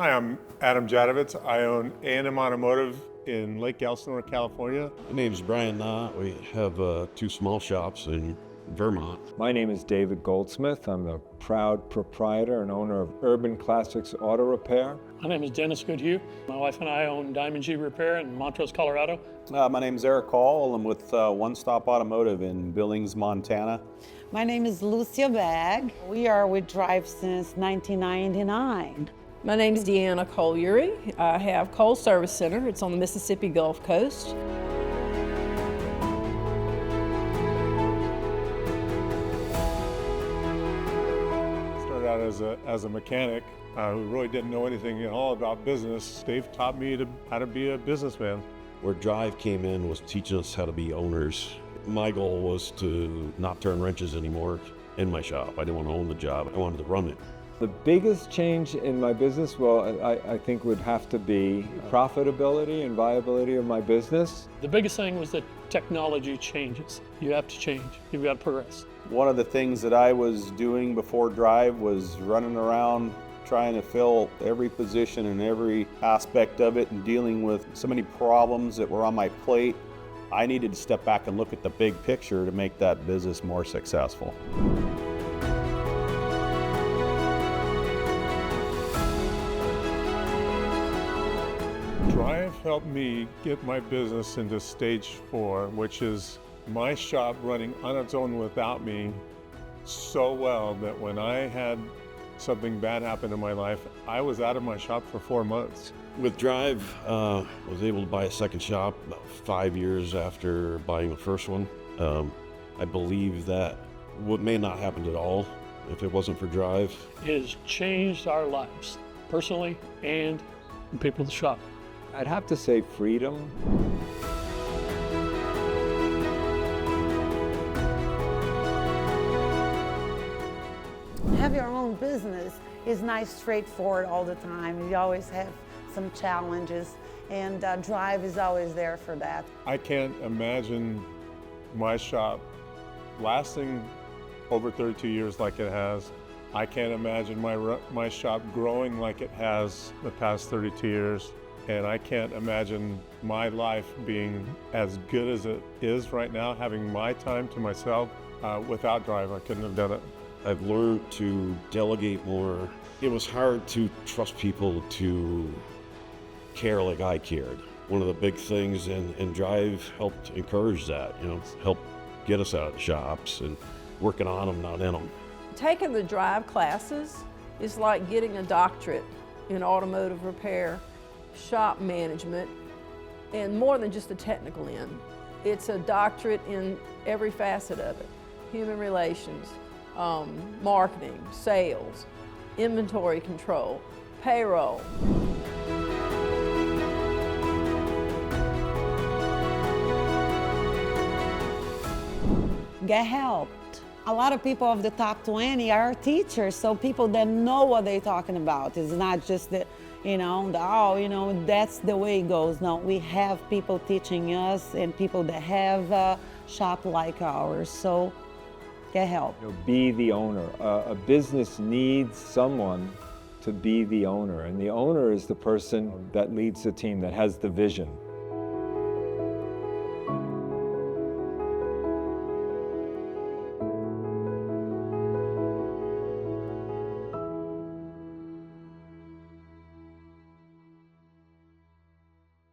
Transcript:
Hi, I'm Adam Jadovitz. I own A&M Automotive in Lake Elsinore, California. My name's Brian Notte. We have 2 small shops in Vermont. My name is David Goldsmith. I'm the proud proprietor and owner of Urban Classics Auto Repair. My name is Goodhue. My wife and I own Diamond G Repair in Montrose, Colorado. My name is Erik Hall. I'm with One Stop Automotive in Billings, Montana. My name is Lucia Bagg. We are with Drive since 1999. My name is Deanna Cole-Eure. I have Cole Service Center. It's on the Mississippi Gulf Coast. Started out as a mechanic who really didn't know anything at all about business. Dave taught me how to be a businessman. Where Drive came in was teaching us how to be owners. My goal was to not turn wrenches anymore in my shop. I didn't want to own the job. I wanted to run it. The biggest change in my business, well, I think would have to be profitability and viability of my business. The biggest thing was that technology changes. You have to change. You've got to progress. One of the things that I was doing before Drive was running around trying to fill every position and every aspect of it and dealing with so many problems that were on my plate. I needed to step back and look at the big picture to make that business more successful. Drive helped me get my business into stage 4, which is my shop running on its own without me so well that when I had something bad happen in my life, I was out of my shop for 4 months. With Drive, I was able to buy a second shop about 5 years after buying the first one. I believe that what may not happen at all if it wasn't for Drive. It has changed our lives, personally and the people in the shop. I'd have to say freedom. Have your own business is not straightforward all the time. You always have some challenges, and Drive is always there for that. I can't imagine my shop lasting over 32 years like it has. I can't imagine my shop growing like it has the past 32 years. And I can't imagine my life being as good as it is right now, having my time to myself. Without Drive, I couldn't have done it. I've learned to delegate more. It was hard to trust people to care like I cared. One of the big things, and Drive helped encourage that, helped get us out of the shops and working on them, not in them. Taking the Drive classes is like getting a doctorate in automotive repair, shop management, and more than just the technical end. It's a doctorate in every facet of it. Human relations, marketing, sales, inventory control, payroll. Get help. A lot of people of the top 20 are teachers, so people that know what they're talking about. It's not just that, that's the way it goes. No, we have people teaching us and people that have a shop like ours, so get help. Be the owner. A business needs someone to be the owner, and the owner is the person that leads the team, that has the vision.